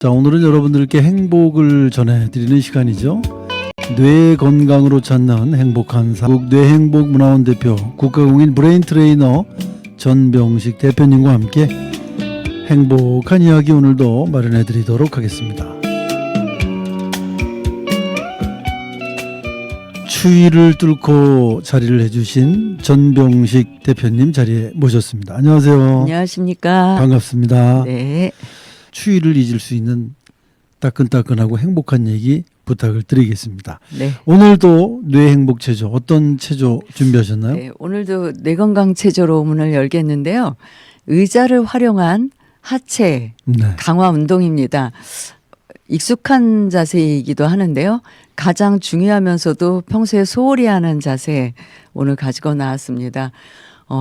자, 오늘은 여러분들께 행복을 전해드리는 시간이죠. 뇌 건강으로 찾는 행복한 삶. 뇌행복문화원 대표, 국가공인 브레인 트레이너 전병식 대표님과 함께 행복한 이야기 오늘도 마련해드리도록 하겠습니다. 추위를 뚫고 자리를 해주신 전병식 대표님 자리에 모셨습니다. 안녕하세요. 안녕하십니까. 반갑습니다. 네. 추위를 잊을 수 있는 따끈따끈하고 행복한 얘기 부탁을 드리겠습니다. 네. 오늘도 뇌행복 체조 어떤 체조 준비하셨나요? 네. 오늘도 뇌건강 체조로 문을 열겠는데요. 의자를 활용한 하체 네. 강화 운동입니다. 익숙한 자세이기도 하는데요. 가장 중요하면서도 평소에 소홀히 하는 자세 오늘 가지고 나왔습니다.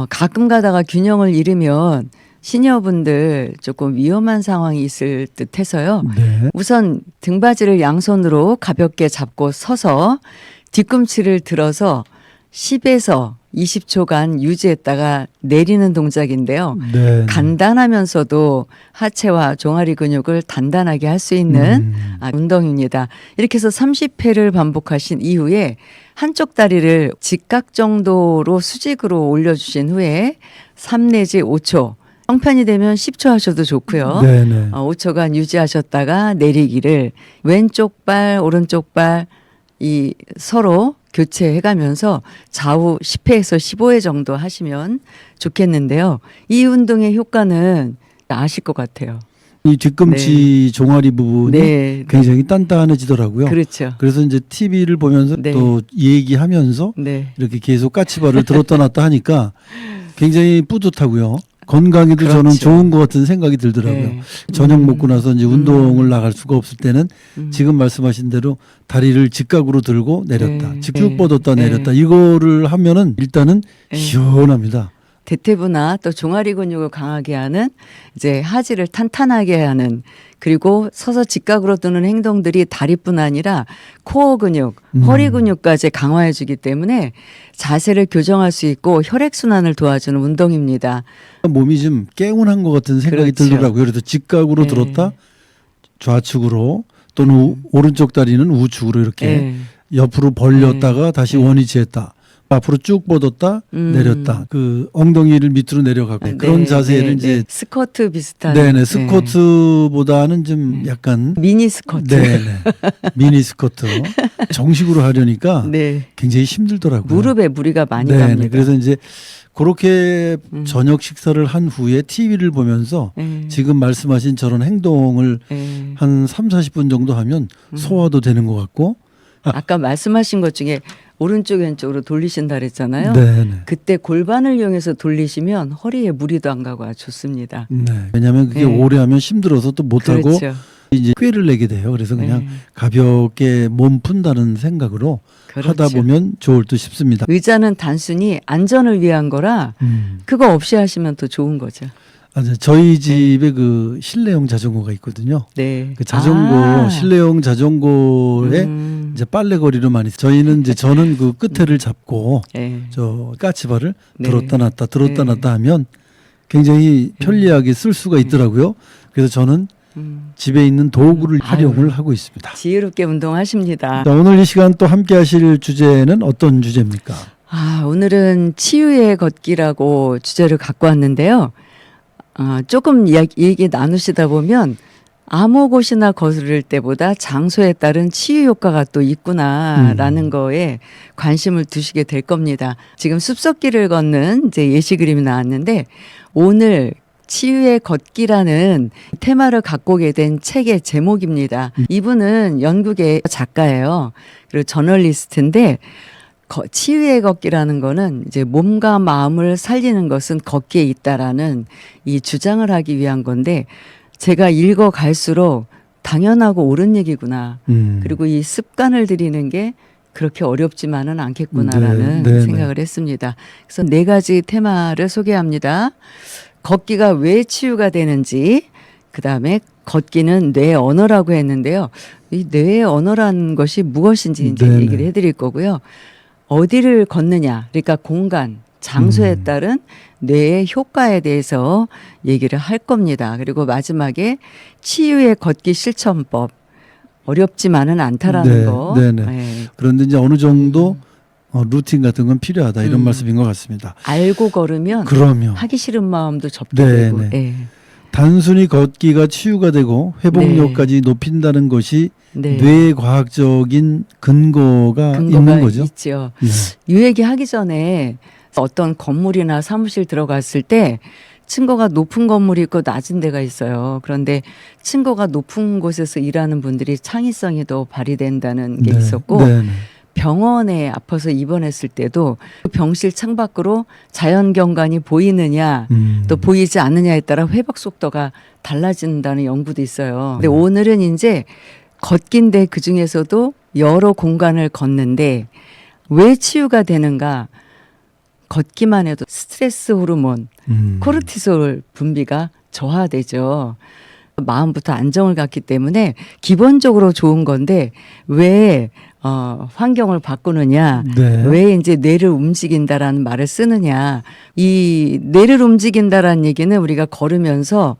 가끔 가다가 균형을 잃으면 시니어분들 조금 위험한 상황이 있을 듯 해서요. 네. 우선 등받이를 양손으로 가볍게 잡고 서서 뒤꿈치를 들어서 10에서 20초간 유지했다가 내리는 동작인데요. 네. 간단하면서도 하체와 종아리 근육을 단단하게 할 수 있는 운동입니다. 이렇게 해서 30회를 반복하신 이후에 한쪽 다리를 직각 정도로 수직으로 올려주신 후에 3 내지 5초, 형편이 되면 10초 하셔도 좋고요. 네네. 5초간 유지하셨다가 내리기를 왼쪽 발, 오른쪽 발 이 서로 교체해가면서 좌우 10회에서 15회 정도 하시면 좋겠는데요. 이 운동의 효과는 아실 것 같아요. 이 뒤꿈치 종아리 부분이 네, 굉장히 단단해지더라고요. 그렇죠. 그래서 이제 TV를 보면서 네. 또 얘기하면서 네. 이렇게 계속 까치발을 들었다 놨다 하니까 굉장히 뿌듯하고요. 건강에도 그렇죠. 저는 좋은 것 같은 생각이 들더라고요. 네. 저녁 먹고 나서 이제 운동을 나갈 수가 없을 때는 지금 말씀하신 대로 다리를 직각으로 들고 내렸다. 네. 쭉 네. 뻗었다 네. 내렸다. 이거를 하면은 일단은 네. 시원합니다. 대퇴부나 또 종아리 근육을 강하게 하는 이제 하지를 탄탄하게 하는 그리고 서서 직각으로 뜨는 행동들이 다리뿐 아니라 코어 근육, 허리 근육까지 강화해 주기 때문에 자세를 교정할 수 있고 혈액순환을 도와주는 운동입니다. 몸이 좀 개운한 것 같은 생각이 그렇죠. 들더라고요. 그래서 직각으로 네. 들었다 좌측으로 또는 오른쪽 다리는 우측으로 이렇게 네. 옆으로 벌렸다가 다시 원위치했다. 앞으로 쭉 뻗었다 내렸다. 그 엉덩이를 밑으로 내려가고 그런 자세를 이제 스쿼트 비슷한 네네 스쿼트보다는 좀 약간 미니 스쿼트. 네네 미니 스쿼트 정식으로 하려니까 네. 굉장히 힘들더라고요. 무릎에 무리가 많이 네네. 갑니다. 그래서 이제 그렇게 저녁 식사를 한 후에 TV를 보면서 지금 말씀하신 저런 행동을 네. 한 30-40분 정도 하면 소화도 되는 것 같고 아까 말씀하신 것 중에 오른쪽 왼쪽으로 돌리신다 그랬잖아요. 네네. 그때 골반을 이용해서 돌리시면 허리에 무리도 안 가고 아주 좋습니다. 네. 왜냐하면 그게 네. 오래 하면 힘들어서 또 못하고 그렇죠. 이제 꾀를 내게 돼요. 그래서 그냥 네. 가볍게 몸 푼다는 생각으로 그렇죠. 하다 보면 좋을 듯 싶습니다. 의자는 단순히 안전을 위한 거라 그거 없이 하시면 더 좋은 거죠. 맞아요. 저희 집에 그 실내용 자전거가 있거든요. 네. 그 자전거 실내용 자전거에 이제 빨래거리로 많이 저희는 이제 저는 그 끝에를 잡고 네. 저 까치발을 네. 들었다 놨다 들었다 네. 놨다 하면 굉장히 편리하게 쓸 수가 있더라고요. 그래서 저는 집에 있는 도구를 활용을 하고 있습니다. 지혜롭게 운동하십니다. 자, 오늘 이 시간 또 함께 하실 주제는 어떤 주제입니까? 오늘은 치유의 걷기라고 주제를 갖고 왔는데요. 조금 얘기 나누시다 보면 아무 곳이나 걸을 때보다 장소에 따른 치유 효과가 또 있구나라는 거에 관심을 두시게 될 겁니다. 지금 숲속길을 걷는 이제 예시 그림이 나왔는데 오늘 치유의 걷기라는 테마를 갖고 오게 된 책의 제목입니다. 이분은 영국의 작가예요. 그리고 저널리스트인데 치유의 걷기라는 거는 이제 몸과 마음을 살리는 것은 걷기에 있다라는 이 주장을 하기 위한 건데 제가 읽어 갈수록 당연하고 옳은 얘기구나. 그리고 이 습관을 들이는 게 그렇게 어렵지만은 않겠구나라는 네, 네, 생각을 했습니다. 그래서 4가지 테마를 소개합니다. 걷기가 왜 치유가 되는지, 그 다음에 걷기는 뇌의 언어라고 했는데요. 이 뇌의 언어라는 것이 무엇인지 이제 네네. 얘기를 해드릴 거고요. 어디를 걷느냐, 그러니까 공간, 장소에 따른 뇌의 효과에 대해서 얘기를 할 겁니다. 그리고 마지막에 치유의 걷기 실천법. 어렵지만은 않다라는 네, 거. 네네. 네. 그런데 이제 어느 정도 루틴 같은 건 필요하다 이런 말씀인 것 같습니다. 알고 걸으면 그러면 하기 싫은 마음도 접게 네, 되고. 네. 예. 단순히 걷기가 치유가 되고 회복력까지 높인다는 것이 네. 뇌과학적인 근거가 있는 거죠. 있죠. 네. 이 얘기 하기 전에 어떤 건물이나 사무실 들어갔을 때 층고가 높은 건물이 있고 낮은 데가 있어요. 그런데 층고가 높은 곳에서 일하는 분들이 창의성이 더 발휘된다는 게 있었고 네, 네. 병원에 아파서 입원했을 때도 병실 창밖으로 자연 경관이 보이느냐 또 보이지 않느냐에 따라 회복 속도가 달라진다는 연구도 있어요. 근데 오늘은 이제 걷기인데 그 중에서도 여러 공간을 걷는데 왜 치유가 되는가? 걷기만 해도 스트레스 호르몬, 코르티솔 분비가 저하되죠. 마음부터 안정을 갖기 때문에 기본적으로 좋은 건데 왜 환경을 바꾸느냐, 네. 왜 이제 뇌를 움직인다라는 말을 쓰느냐. 이 뇌를 움직인다라는 얘기는 우리가 걸으면서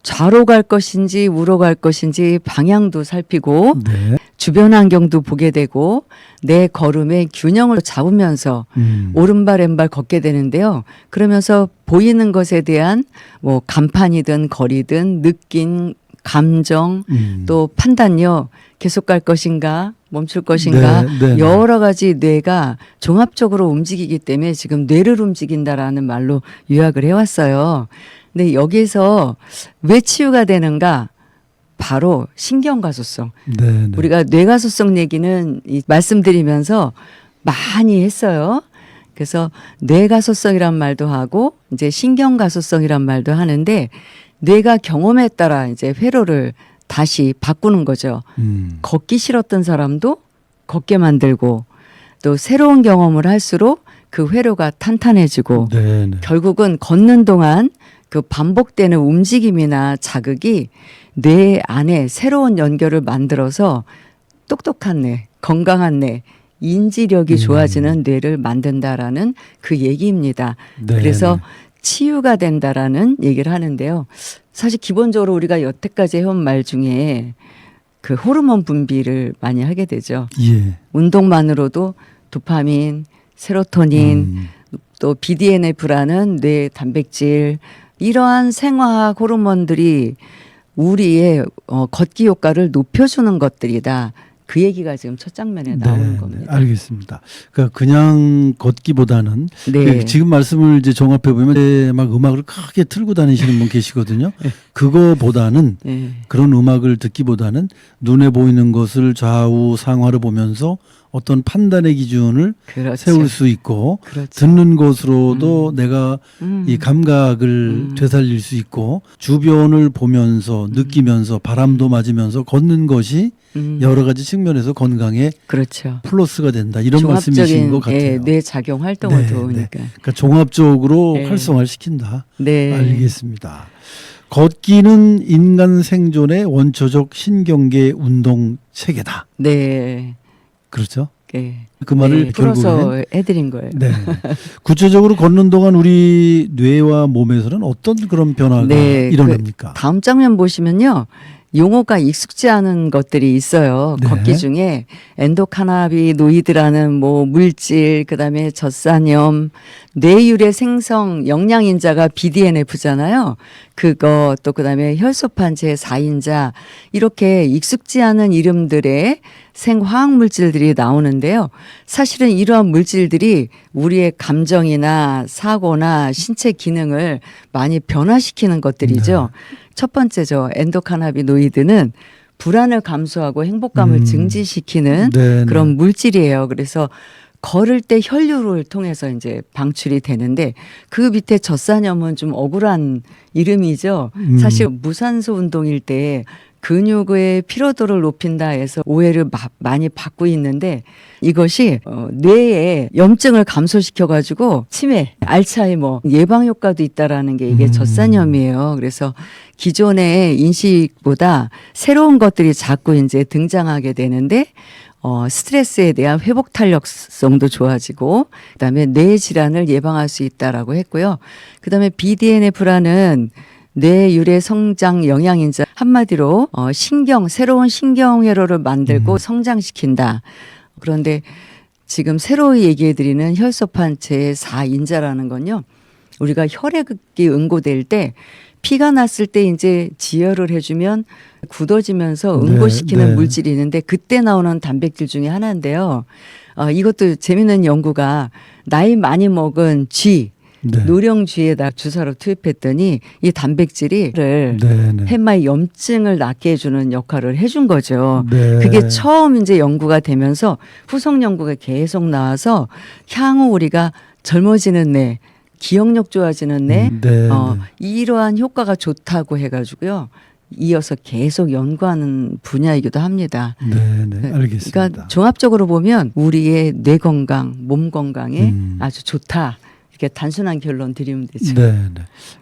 좌로 갈 것인지 우로 갈 것인지 방향도 살피고 네. 주변 환경도 보게 되고 내 걸음의 균형을 잡으면서 오른발 왼발 걷게 되는데요. 그러면서 보이는 것에 대한 뭐 간판이든 거리든 느낀 감정 또 판단력 계속 갈 것인가 멈출 것인가 네, 네, 네. 여러 가지 뇌가 종합적으로 움직이기 때문에 지금 뇌를 움직인다라는 말로 요약을 해왔어요. 근데 여기서 왜 치유가 되는가? 바로 신경가소성. 네, 네. 우리가 뇌가소성 얘기는 말씀드리면서 많이 했어요. 그래서 뇌가소성이란 말도 하고 이제 신경가소성이란 말도 하는데 뇌가 경험에 따라 이제 회로를 다시 바꾸는 거죠. 걷기 싫었던 사람도 걷게 만들고 또 새로운 경험을 할수록 그 회로가 탄탄해지고 네, 네. 결국은 걷는 동안 그 반복되는 움직임이나 자극이 뇌 안에 새로운 연결을 만들어서 똑똑한 뇌, 건강한 뇌, 인지력이 좋아지는 뇌를 만든다라는 그 얘기입니다. 네, 그래서 네. 치유가 된다라는 얘기를 하는데요. 사실 기본적으로 우리가 여태까지 해온 말 중에 그 호르몬 분비를 많이 하게 되죠. 예. 운동만으로도 도파민, 세로토닌, 또 BDNF라는 뇌 단백질 이러한 생화학 호르몬들이 우리의 걷기 효과를 높여주는 것들이다. 그 얘기가 지금 첫 장면에 나오는 네, 겁니다. 네, 알겠습니다. 그러니까 그냥 걷기보다는 네. 그 지금 말씀을 이제 종합해 보면 막 음악을 크게 틀고 다니시는 분 계시거든요. 그거보다는 네. 그런 음악을 듣기보다는 눈에 보이는 것을 좌우 상하로 보면서 어떤 판단의 기준을 그렇죠. 세울 수 있고 그렇죠. 듣는 것으로도 내가 이 감각을 되살릴 수 있고 주변을 보면서 느끼면서 바람도 맞으면서 걷는 것이 여러 가지 측면에서 건강에 그렇죠. 플러스가 된다 이런 말씀이신 것 같아요. 예, 뇌 작용 활동을 네, 도우니까. 그러니까 종합적으로 네. 활성화를 시킨다. 네. 알겠습니다. 걷기는 인간 생존의 원초적 신경계 운동 체계다. 네. 그렇죠? 네. 그 말을 네, 풀어서 결국에는 해드린 거예요. 네. 구체적으로 걷는 동안 우리 뇌와 몸에서는 어떤 그런 변화가 네, 일어납니까? 다음 장면 보시면요. 용어가 익숙지 않은 것들이 있어요. 네. 걷기 중에 엔도카나비노이드라는 뭐 물질, 그다음에 젖산염, 뇌율의 생성 영양인자가 BDNF잖아요. 그거 또 그다음에 혈소판 제4인자 이렇게 익숙지 않은 이름들의 생화학 물질들이 나오는데요. 사실은 이러한 물질들이 우리의 감정이나 사고나 신체 기능을 많이 변화시키는 것들이죠. 첫 번째죠. 엔도카나비노이드는 불안을 감소하고 행복감을 증진시키는 네, 그런 물질이에요. 그래서 걸을 때 혈류를 통해서 이제 방출이 되는데 그 밑에 젖산염은 좀 억울한 이름이죠. 사실 무산소 운동일 때 근육의 피로도를 높인다 해서 오해를 많이 받고 있는데 이것이 뇌에 염증을 감소시켜 가지고 치매, 알츠하이머 예방 효과도 있다라는 게 이게 젖산염이에요. 그래서 기존의 인식보다 새로운 것들이 자꾸 이제 등장하게 되는데 스트레스에 대한 회복 탄력성도 좋아지고 그다음에 뇌 질환을 예방할 수 있다라고 했고요. 그다음에 BDNF라는 뇌 유래 성장 영양인자 한마디로 새로운 신경 회로를 만들고 성장시킨다. 그런데 지금 새로 얘기해 드리는 혈소판 제4인자라는 건요. 우리가 혈액이 응고될 때 피가 났을 때 이제 지혈을 해주면 굳어지면서 응고시키는 네. 물질이 있는데 그때 나오는 단백질 중에 하나인데요. 이것도 재밌는 연구가 나이 많이 먹은 쥐, 네. 노령쥐에다 주사로 투입했더니 이 단백질이 네. 폐마의 염증을 낫게 해주는 역할을 해준 거죠. 네. 그게 처음 이제 연구가 되면서 후속 연구가 계속 나와서 향후 우리가 젊어지는 뇌, 기억력 좋아지는 뇌, 네. 이러한 효과가 좋다고 해가지고요. 이어서 계속 연구하는 분야이기도 합니다. 네. 알겠습니다. 그러니까 종합적으로 보면 우리의 뇌 건강, 몸 건강에 아주 좋다. 이렇게 단순한 결론 드리면 되죠. 네.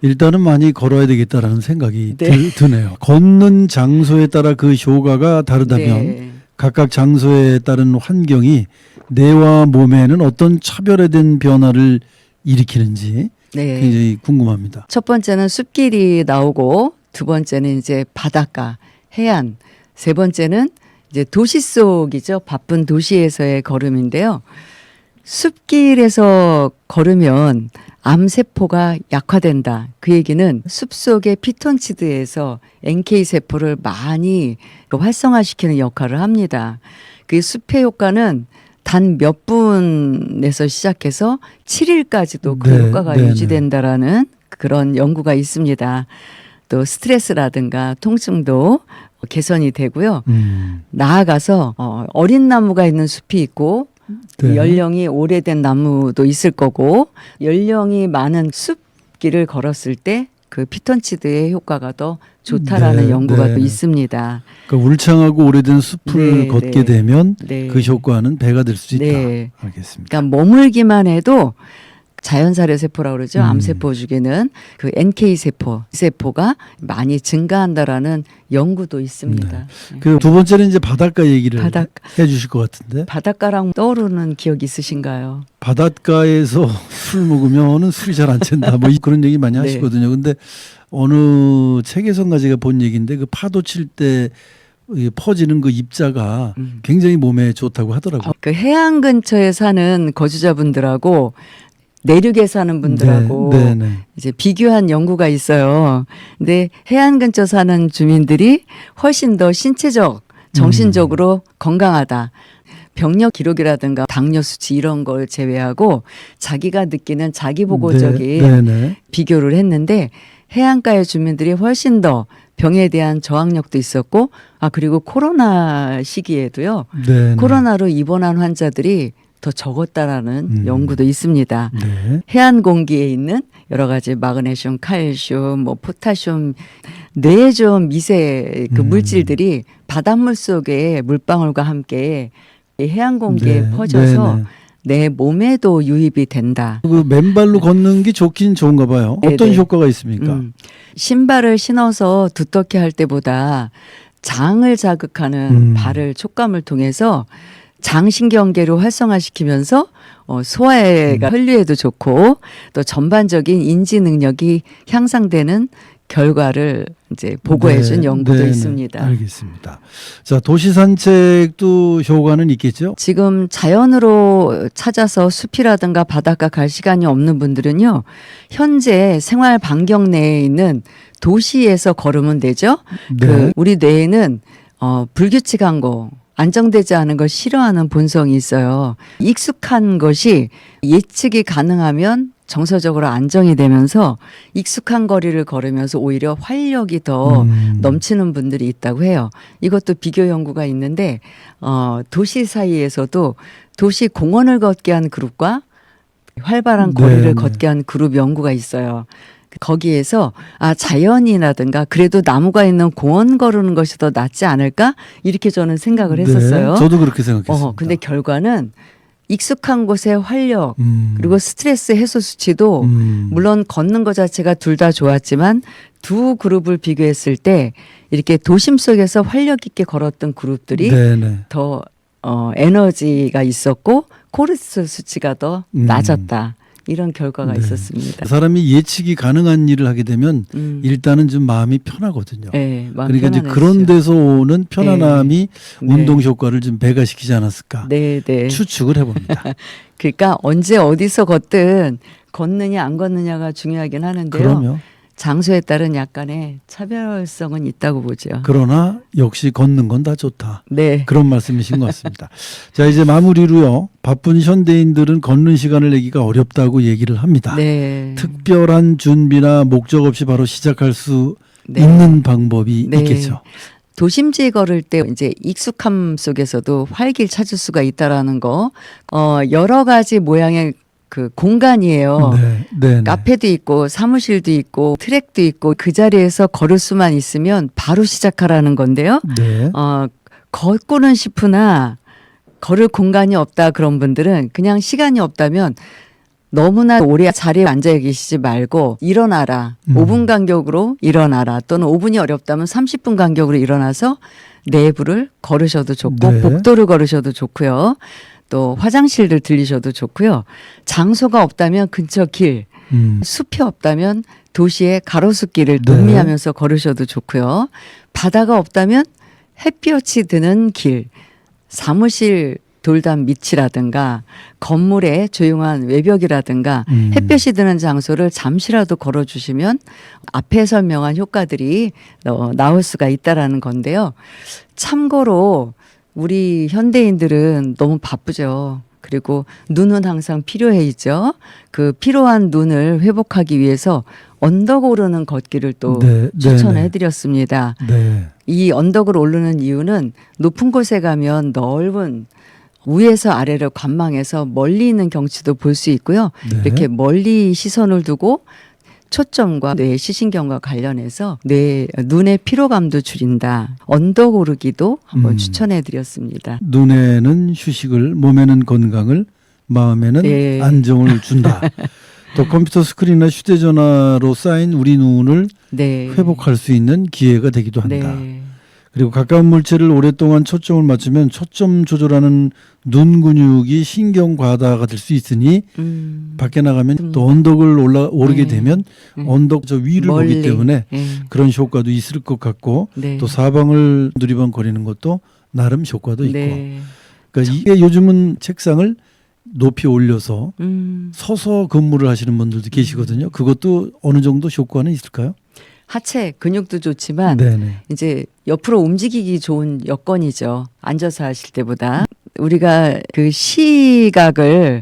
일단은 많이 걸어야 되겠다라는 생각이 네. 드네요. 걷는 장소에 따라 그 효과가 다르다면 네. 각각 장소에 따른 환경이 뇌와 몸에는 어떤 차별화된 변화를 일으키는지 네. 굉장히 궁금합니다. 첫 번째는 숲길이 나오고 두 번째는 이제 바닷가, 해안, 세 번째는 이제 도시 속이죠. 바쁜 도시에서의 걸음인데요. 숲길에서 걸으면 암세포가 약화된다. 그 얘기는 숲속의 피톤치드에서 NK세포를 많이 활성화시키는 역할을 합니다. 그 숲의 효과는 단 몇 분에서 시작해서 7일까지도 그 네, 효과가 네네. 유지된다라는 그런 연구가 있습니다. 또 스트레스라든가 통증도 개선이 되고요. 나아가서 어린 나무가 있는 숲이 있고 네. 연령이 오래된 나무도 있을 거고 연령이 많은 숲길을 걸었을 때 그 피톤치드의 효과가 더 좋다라는 네, 연구가 네. 또 있습니다. 그러니까 울창하고 오래된 숲을 네, 걷게 네. 되면 네. 그 효과는 배가 될 수 있다. 네. 알겠습니다. 그러니까 머물기만 해도 자연사례 세포라고 그러죠. 암세포 중에는 그 NK 세포가 많이 증가한다라는 연구도 있습니다. 네. 그 두 번째는 이제 바닷가 얘기를 바닷가. 해주실 것 같은데 바닷가랑 떠오르는 기억 있으신가요? 바닷가에서 술 먹으면은 술이 잘 안 챈다. 뭐 그런 얘기 많이 네. 하시거든요. 근데 어느 책에선가 제가 본 얘기인데 그 파도 칠 때 퍼지는 그 입자가 굉장히 몸에 좋다고 하더라고요. 그 해안 근처에 사는 거주자분들하고 내륙에 사는 분들하고 네. 이제 비교한 연구가 있어요. 근데 해안 근처 사는 주민들이 훨씬 더 신체적, 정신적으로 건강하다. 병력 기록이라든가 당뇨 수치 이런 걸 제외하고 자기가 느끼는 자기보고적인 네. 비교를 했는데 해안가의 주민들이 훨씬 더 병에 대한 저항력도 있었고 그리고 코로나 시기에도요. 네. 코로나로 입원한 환자들이 더 적었다라는 연구도 있습니다. 네. 해안 공기에 있는 여러 가지 마그네슘, 칼슘, 뭐 포타슘, 뇌에 좋은 미세 그 물질들이 바닷물 속에 물방울과 함께 이 해안 공기에 네. 퍼져서 네. 내 몸에도 유입이 된다. 그 맨발로 걷는 게 좋긴 좋은가 봐요. 어떤 네네. 효과가 있습니까? 신발을 신어서 두텁게 할 때보다 장을 자극하는 발을 촉감을 통해서 장신경계를 활성화시키면서 소화가 혈류에도 좋고 또 전반적인 인지 능력이 향상되는 결과를 이제 보고해준 연구도 있습니다. 알겠습니다. 자, 도시 산책도 효과는 있겠죠? 지금 자연으로 찾아서 숲이라든가 바닷가 갈 시간이 없는 분들은요, 현재 생활 반경 내에 있는 도시에서 걸으면 되죠. 네. 그 우리 뇌에는 불규칙한 거, 안정되지 않은 걸 싫어하는 본성이 있어요. 익숙한 것이 예측이 가능하면 정서적으로 안정이 되면서 익숙한 거리를 걸으면서 오히려 활력이 더 넘치는 분들이 있다고 해요. 이것도 비교 연구가 있는데 도시 사이에서도 도시 공원을 걷게 한 그룹과 활발한 거리를 걷게 한 그룹 연구가 있어요. 거기에서 자연이라든가 그래도 나무가 있는 공원 걸으는 것이 더 낫지 않을까 이렇게 저는 생각을 했었어요. 네, 저도 그렇게 생각했습니다. 근데 결과는 익숙한 곳의 활력 그리고 스트레스 해소 수치도 물론 걷는 것 자체가 둘 다 좋았지만 두 그룹을 비교했을 때 이렇게 도심 속에서 활력 있게 걸었던 그룹들이 네네. 더 에너지가 있었고 코르티솔 수치가 더 낮았다. 이런 결과가 네. 있었습니다. 사람이 예측이 가능한 일을 하게 되면 일단은 좀 마음이 편하거든요. 네, 마음 그러니까 이제 편안해지죠. 그런 데서 오는 편안함이 네. 운동 효과를 좀 배가시키지 않았을까 네, 네. 추측을 해봅니다. 그러니까 언제 어디서 걷든 걷느냐 안 걷느냐가 중요하긴 하는데요. 그럼요. 장소에 따른 약간의 차별성은 있다고 보죠. 그러나 역시 걷는 건 다 좋다. 네. 그런 말씀이신 것 같습니다. 자, 이제 마무리로요. 바쁜 현대인들은 걷는 시간을 내기가 어렵다고 얘기를 합니다. 네. 특별한 준비나 목적 없이 바로 시작할 수 네. 있는 방법이 네. 있겠죠. 도심지에 걸을 때 이제 익숙함 속에서도 활기를 찾을 수가 있다라는 거. 여러 가지 모양의 그 공간이에요. 네, 네, 네. 카페도 있고 사무실도 있고 트랙도 있고 그 자리에서 걸을 수만 있으면 바로 시작하라는 건데요. 네. 걷고는 싶으나 걸을 공간이 없다 그런 분들은 그냥 시간이 없다면 너무나 오래 자리에 앉아 계시지 말고 일어나라. 5분 간격으로 일어나라. 또는 5분이 어렵다면 30분 간격으로 일어나서 내부를 걸으셔도 좋고 네. 복도를 걸으셔도 좋고요. 또 화장실들 들리셔도 좋고요. 장소가 없다면 근처 길, 숲이 없다면 도시의 가로수길을 네. 음미하면서 걸으셔도 좋고요. 바다가 없다면 햇볕이 드는 길, 사무실 돌담 밑이라든가 건물의 조용한 외벽이라든가 햇볕이 드는 장소를 잠시라도 걸어주시면 앞에 설명한 효과들이 나올 수가 있다라는 건데요. 참고로 우리 현대인들은 너무 바쁘죠. 그리고 눈은 항상 필요해 있죠. 그 필요한 눈을 회복하기 위해서 언덕 오르는 걷기를 또 네, 추천해 네, 드렸습니다. 네. 이 언덕을 오르는 이유는 높은 곳에 가면 넓은 위에서 아래로 관망해서 멀리 있는 경치도 볼 수 있고요. 네. 이렇게 멀리 시선을 두고 초점과 뇌 시신경과 관련해서 눈의 피로감도 줄인다. 언덕 오르기도 한번 추천해 드렸습니다. 눈에는 휴식을, 몸에는 건강을, 마음에는 네. 안정을 준다. 또 컴퓨터 스크린이나 휴대전화로 쌓인 우리 눈을 네. 회복할 수 있는 기회가 되기도 한다. 네. 그리고 가까운 물체를 오랫동안 초점을 맞추면 초점 조절하는 눈 근육이 신경 과다가 될 수 있으니 밖에 나가면 또 언덕을 오르게 네. 되면 언덕 저 위를 보기 때문에 네. 그런 효과도 있을 것 같고 네. 또 사방을 두리번거리는 것도 나름 효과도 있고 네. 그러니까 이게 요즘은 책상을 높이 올려서 서서 근무를 하시는 분들도 계시거든요. 그것도 어느 정도 효과는 있을까요? 하체 근육도 좋지만 네네. 이제 옆으로 움직이기 좋은 여건이죠. 앉아서 하실 때보다 우리가 그 시각을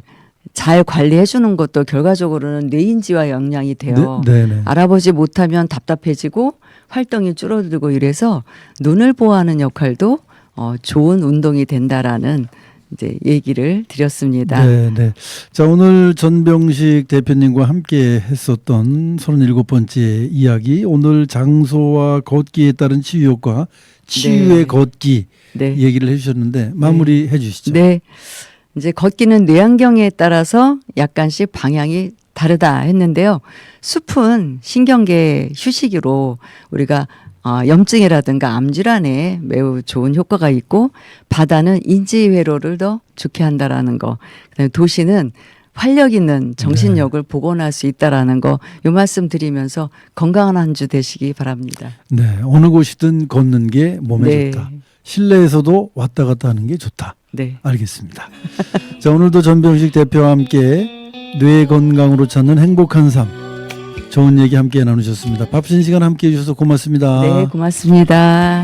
잘 관리해 주는 것도 결과적으로는 뇌인지와 영향이 돼요. 네네. 알아보지 못하면 답답해지고 활동이 줄어들고 이래서 눈을 보호하는 역할도 좋은 운동이 된다라는 이제 얘기를 드렸습니다. 네. 자, 오늘 전병식 대표님과 함께 했었던 37번째 이야기. 오늘 장소와 걷기에 따른 치유 효과, 치유의 네. 걷기 네. 얘기를 해 주셨는데 마무리해 주시죠. 네. 이제 걷기는 뇌환경에 따라서 약간씩 방향이 다르다 했는데요. 숲은 신경계 휴식으로 우리가 염증이라든가 암질환에 매우 좋은 효과가 있고 바다는 인지 회로를 더 좋게 한다라는 거. 그다음에 도시는 활력 있는 정신력을 복원할 수 있다라는 거. 요 말씀 드리면서 건강한 한 주 되시기 바랍니다. 네. 어느 곳이든 걷는 게 몸에 네. 좋다. 실내에서도 왔다 갔다 하는 게 좋다. 네. 알겠습니다. 자, 오늘도 전병식 대표와 함께 뇌 건강으로 찾는 행복한 삶 좋은 얘기 함께 나누셨습니다. 바쁘신 시간 함께 해주셔서 고맙습니다. 네, 고맙습니다.